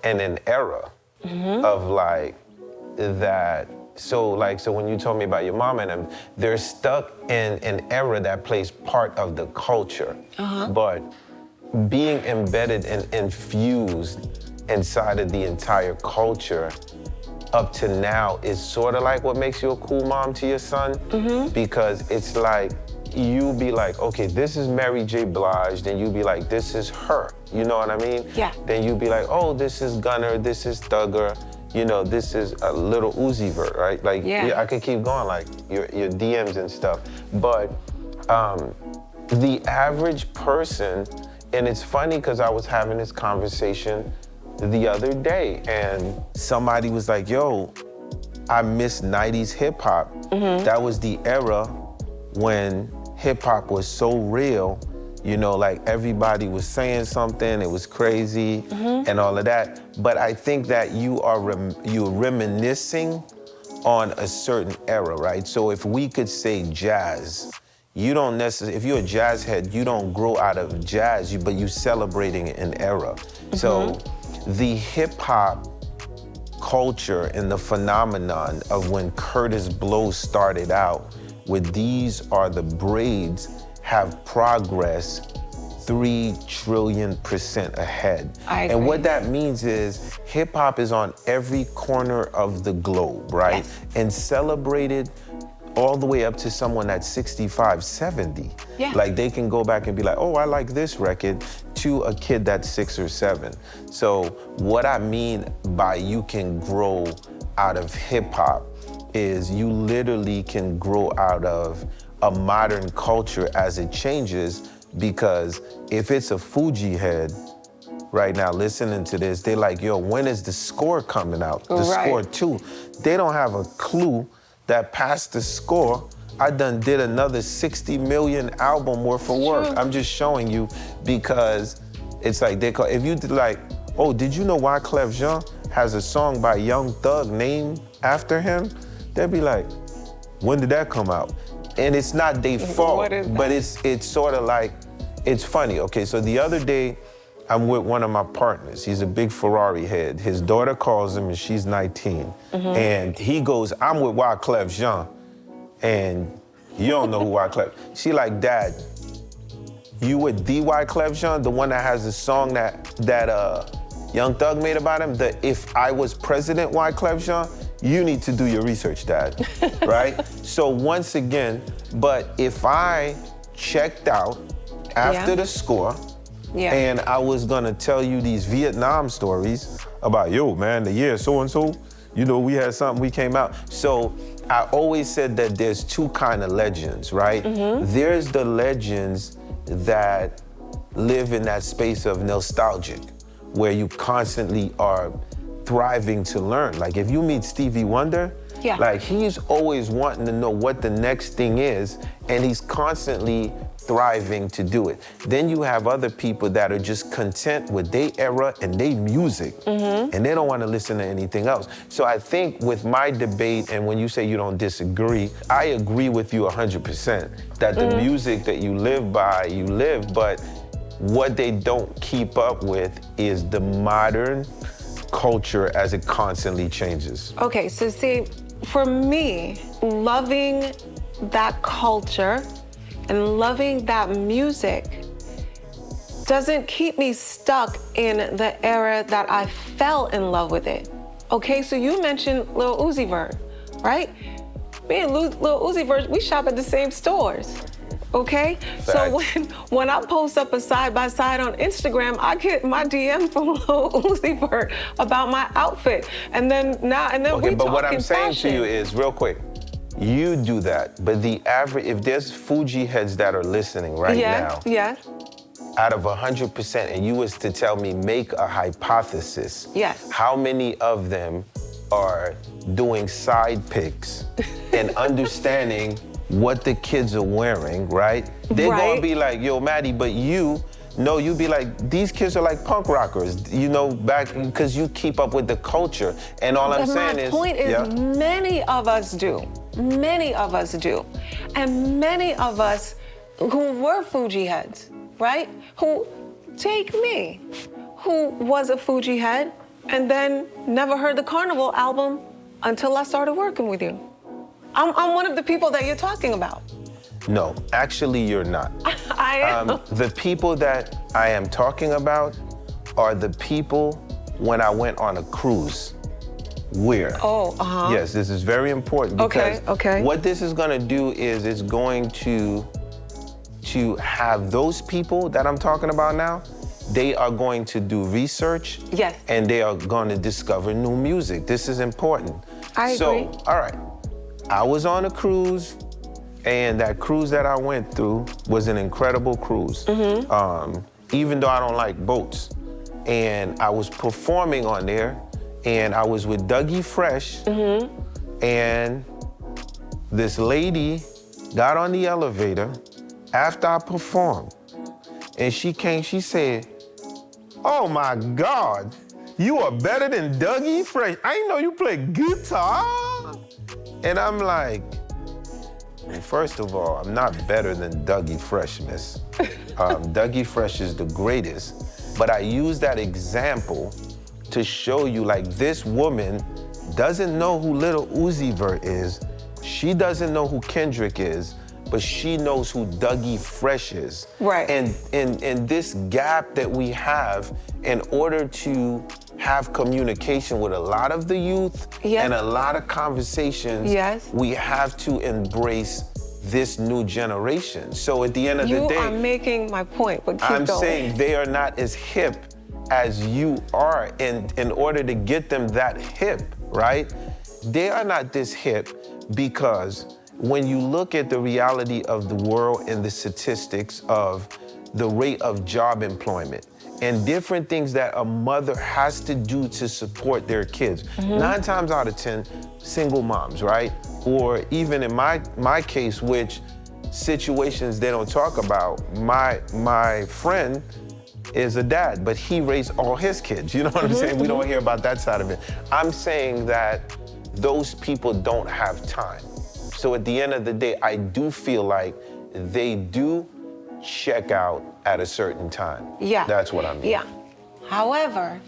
in an era of like that So when you told me about your mom and them, they're stuck in an era that plays part of the culture. But being embedded and infused inside of the entire culture up to now is sort of like what makes you a cool mom to your son. Because it's like, you be like, okay, this is Mary J. Blige, then you be like, this is her. You know what I mean? Yeah. Then you be like, oh, this is Gunner, this is Thugger, you know, this is a little Uzi Vert, right? Like, yeah, I could keep going, like your DMs and stuff. But the average person, and it's funny because I was having this conversation the other day, and somebody was like, yo, I miss 90s hip hop. That was the era when hip hop was so real, you know, like everybody was saying something, it was crazy and all of that. But I think that you're reminiscing on a certain era, right? So if we could say jazz, you don't necessarily, if you're a jazz head, you don't grow out of jazz, but you celebrating an era. So the hip hop culture and the phenomenon of when Curtis Blow started out with These Are the Braids have progressed 3 trillion% ahead. I agree. And what that means is hip hop is on every corner of the globe, right? Yes. And celebrated all the way up to someone that's 65, 70. Yeah. Like they can go back and be like, oh, I like this record, to a kid that's 6 or 7. So what I mean by you can grow out of hip hop is you literally can grow out of a modern culture as it changes, because if it's a Fuji head right now listening to this, they're like, yo, when is the score coming out? The score 2. They don't have a clue that past the score, I done did another 60 million album worth of work. I'm just showing you, because it's like, if you did like, oh, did you know Wyclef Jean has a song by Young Thug named after him? They'd be like, when did that come out? And it's not their fault, but it's sort of like, it's funny. Okay, so the other day, I'm with one of my partners. He's a big Ferrari head. His daughter calls him and she's 19. And he goes, I'm with Wyclef Jean. And you don't know who Wyclef. She like, Dad, you with the Wyclef Jean, the one that has the song that Young Thug made about him, the If I Was President Wyclef Jean? You need to do your research, Dad, right? So once again, but if I checked out after the score, and I was gonna tell you these Vietnam stories about, yo, man, the year so-and-so, you know, we had something, we came out. So I always said that there's 2 kind of legends, right? There's the legends that live in that space of nostalgic, where you constantly are thriving to learn. Like if you meet Stevie Wonder, like he's always wanting to know what the next thing is, and he's constantly thriving to do it. Then you have other people that are just content with their era and their music, and they don't want to listen to anything else. So I think with my debate, and when you say you don't disagree, I agree with you 100% that the music that you live by, you live, but what they don't keep up with is the modern culture as it constantly changes. Okay, so see, for me, loving that culture and loving that music doesn't keep me stuck in the era that I fell in love with it. Okay, so you mentioned Lil Uzi Vert, right? Me and Lil Uzi Vert, we shop at the same stores. Okay? Facts. So when I post up a side-by-side on Instagram, I get my DM from Lil Uzi Vert about my outfit. And then okay, we but what I'm talking saying fashion. to you is, real quick, you do that, but the average, if there's Fuji heads that are listening right now, out of 100%, and you was to tell me, make a hypothesis, how many of them are doing side picks and understanding what the kids are wearing, right? They're gonna be like, yo, Maddie, but you'd be like, these kids are like punk rockers, you know, back, because you keep up with the culture. And all I'm saying is, my point is, many of us do. Many of us do. And many of us who were Fuji heads, right? Who, take me, who was a Fuji head and then never heard the Carnival album until I started working with you. I'm one of the people that you're talking about. No, actually you're not. I am. The people that I am talking about are the people when I went on a cruise. Where? Oh, Yes, this is very important because Okay. what this is gonna do is it's going to have those people that I'm talking about now, they are going to do research. Yes. And they are going to discover new music. This is important. I agree. So, all right, I was on a cruise, and that cruise that I went through was an incredible cruise. Even though I don't like boats. And I was performing on there, and I was with Dougie Fresh, and this lady got on the elevator after I performed, and she came, she said, "Oh my God, you are better than Dougie Fresh. I didn't know you play guitar." And I'm like, well, first of all, I'm not better than Dougie Fresh, miss. Dougie Fresh is the greatest, but I use that example to show you, like, this woman doesn't know who Lil Uzi Vert is. She doesn't know who Kendrick is, but she knows who Dougie Fresh is. Right. And this gap that we have, in order to have communication with a lot of the youth and a lot of conversations, we have to embrace this new generation. So at the end of the day— You are making my point, but keep I'm going. saying they are not as hip as you are. In order to get them that hip, right? They are not this hip because when you look at the reality of the world and the statistics of the rate of job employment and different things that a mother has to do to support their kids, 9 times out of 10, single moms, right? Or even in my case, which situations they don't talk about, my friend is a dad, but he raised all his kids. You know what I'm saying? We don't hear about that side of it. I'm saying that those people don't have time. So at the end of the day, I do feel like they do check out at a certain time. Yeah. That's what I mean. Yeah. However,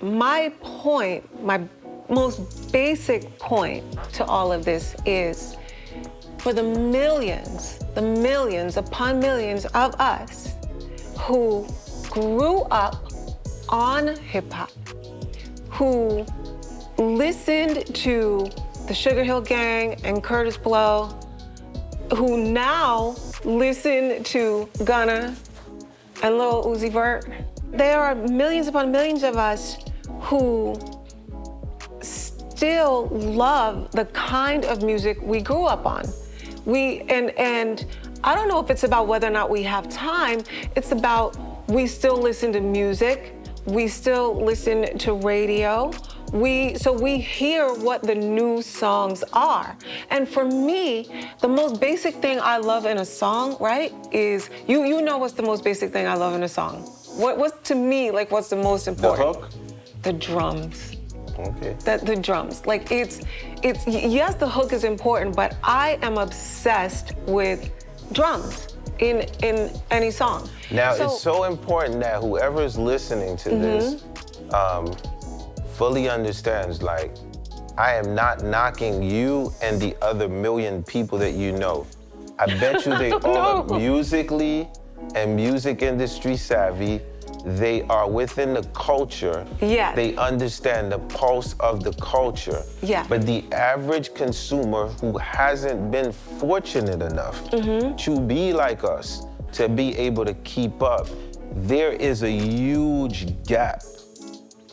my most basic point to all of this is for the millions upon millions of us who grew up on hip hop, who listened to the Sugar Hill Gang and Curtis Blow, who now listen to Gunna and Lil Uzi Vert. There are millions upon millions of us who still love the kind of music we grew up on. And I don't know if it's about whether or not we have time, it's about we still listen to music, we still listen to radio, so we hear what the new songs are. And for me, the most basic thing I love in a song, right, is, you know what's the most basic thing I love in a song? What's to me, like, what's the most important? The hook? The drums. Okay. The drums. Like, it's yes, the hook is important, but I am obsessed with drums in any song. Now, it's so important that whoever's listening to this fully understands, like, I am not knocking you and the other million people that you know. I bet you they all are musically and music industry savvy. They are within the culture. Yeah. They understand the pulse of the culture. Yeah. But the average consumer who hasn't been fortunate enough to be like us, to be able to keep up, there is a huge gap.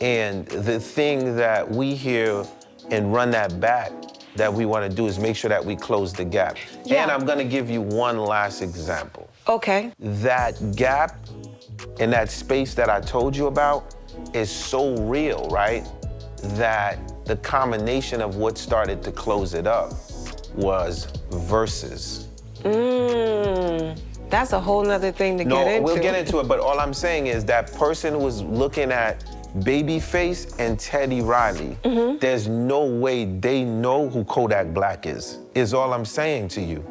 And the thing that we hear and run that back that we want to do is make sure that we close the gap. Yeah. And I'm going to give you one last example. Okay. That gap in that space that I told you about is so real, right? That the combination of what started to close it up was verses. That's a whole nother thing to get into. No, we'll get into it, but all I'm saying is that person was looking at Babyface and Teddy Riley. There's no way they know who Kodak Black is all I'm saying to you.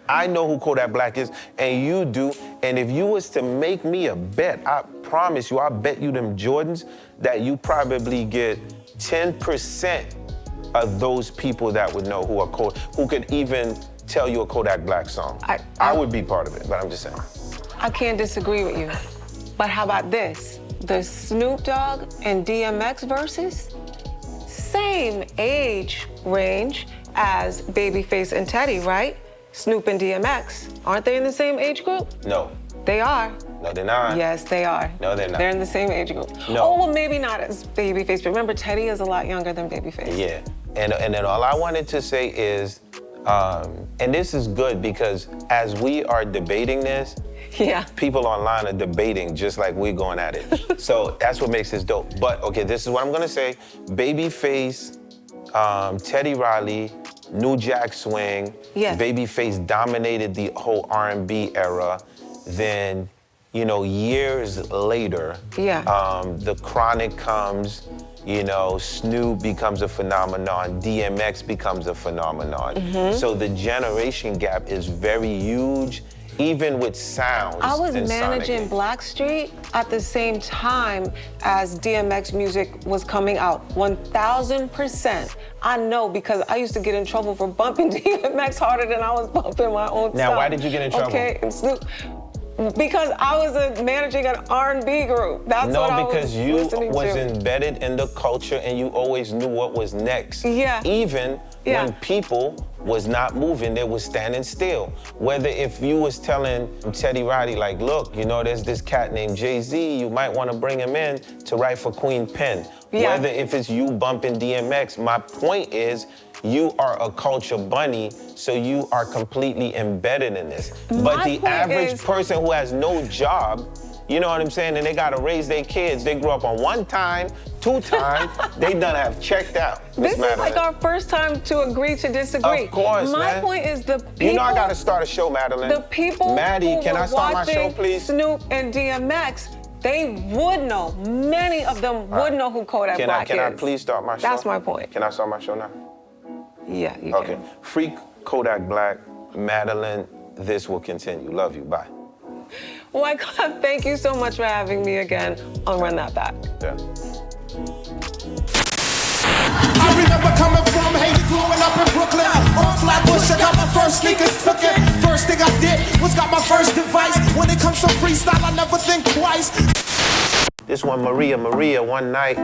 I know who Kodak Black is, and you do, and if you was to make me a bet, I promise you, I bet you them Jordans that you probably get 10% of those people that would know who could even tell you a Kodak Black song. I would be part of it, but I'm just saying. I can't disagree with you. But how about this? The Snoop Dogg and DMX verses, same age range as Babyface and Teddy, right? Snoop and DMX, aren't they in the same age group? No. They are. No, they're not. Yes, they are. No, they're not. They're in the same age group. No. Oh, well, maybe not as Babyface, but remember, Teddy is a lot younger than Babyface. Yeah, and then all I wanted to say is, and this is good because as we are debating this, yeah, people online are debating just like we're going at it. So that's what makes this dope. But okay, this is what I'm gonna say. Babyface, Teddy Riley, New Jack Swing, yes. Babyface dominated the whole R&B era. Then, you know, years later, yeah. The Chronic comes, you know, Snoop becomes a phenomenon, DMX becomes a phenomenon. Mm-hmm. So the generation gap is very huge, even with sounds. I was and managing Blackstreet at the same time as DMX music was coming out, 1000%. I know because I used to get in trouble for bumping DMX harder than I was bumping my own stuff. Now, why did you get in trouble? Okay, and Snoop. Because I was managing an R&B group. That's what I was listening to. No, because you was embedded in the culture and you always knew what was next. Yeah. Even when people was not moving, they was standing still. Whether if you was telling Teddy Riley, like, look, you know, there's this cat named Jay-Z, you might want to bring him in to write for Queen Pen. Yeah. Whether if it's you bumping DMX, my point is, you are a culture bunny, so you are completely embedded in this. But the average person who has no job, you know what I'm saying, and they gotta raise their kids, they grew up on 1 time, 2 times, they done have checked out. This is like our first time to agree to disagree. Of course, My point is the people. You know I gotta start a show, Maddeline. The people Maddie, who can were I start my show, watching please? Snoop and DMX, they would know. Many of them would know who Kodak Black is. Can I please start my show? That's my point. Can I start my show now? Yeah, you okay. can. Free Kodak Black, Maddeline, this will continue. Love you, bye. Wyclef, thank you so much for having me again on Run That Back. Yeah. I remember coming from Haiti, growing up in Brooklyn. On Flatbush, I got my first sneakers cooking. First thing I did was got my first device. When it comes to freestyle, I never think twice. This one, Maria, one night,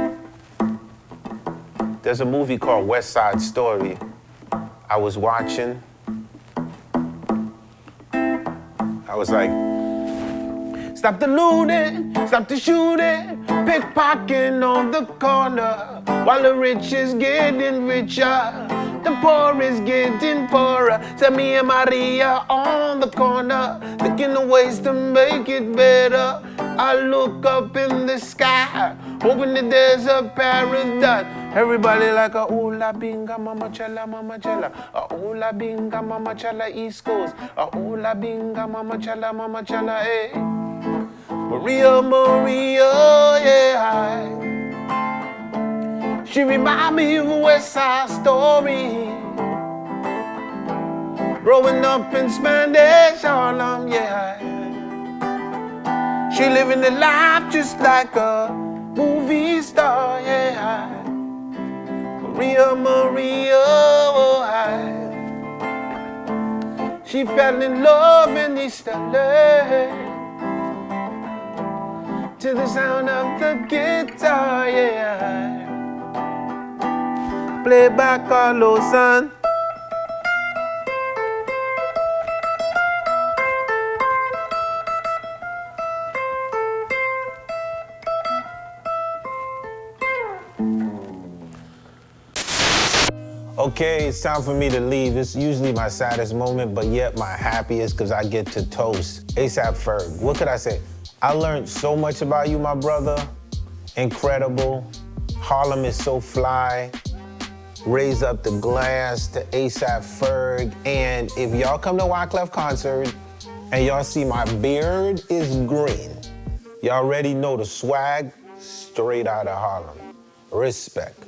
there's a movie called West Side Story. I was watching. I was like, stop the looting, stop the shooting, pickpocketing on the corner. While the rich is getting richer, the poor is getting poorer. So me and Maria on the corner, looking at ways to make it better. I look up in the sky, hoping that there's a paradise. Everybody like a ooh la binga mama chella, a ooh la binga mama chella East Coast, a ooh la binga mama chella, hey. Maria, yeah. She remind me of a West Side Story. Growing up in Spanish Harlem, yeah. She living the life just like a movie star, yeah. Maria, she fell in love in East LA to the sound of the guitar, yeah. Played by Carlos Santana. Okay, it's time for me to leave. It's usually my saddest moment, but yet my happiest because I get to toast ASAP Ferg. What could I say? I learned so much about you, my brother. Incredible. Harlem is so fly. Raise up the glass to ASAP Ferg. And if y'all come to Wyclef concert and y'all see my beard is green, y'all already know the swag straight out of Harlem. Respect.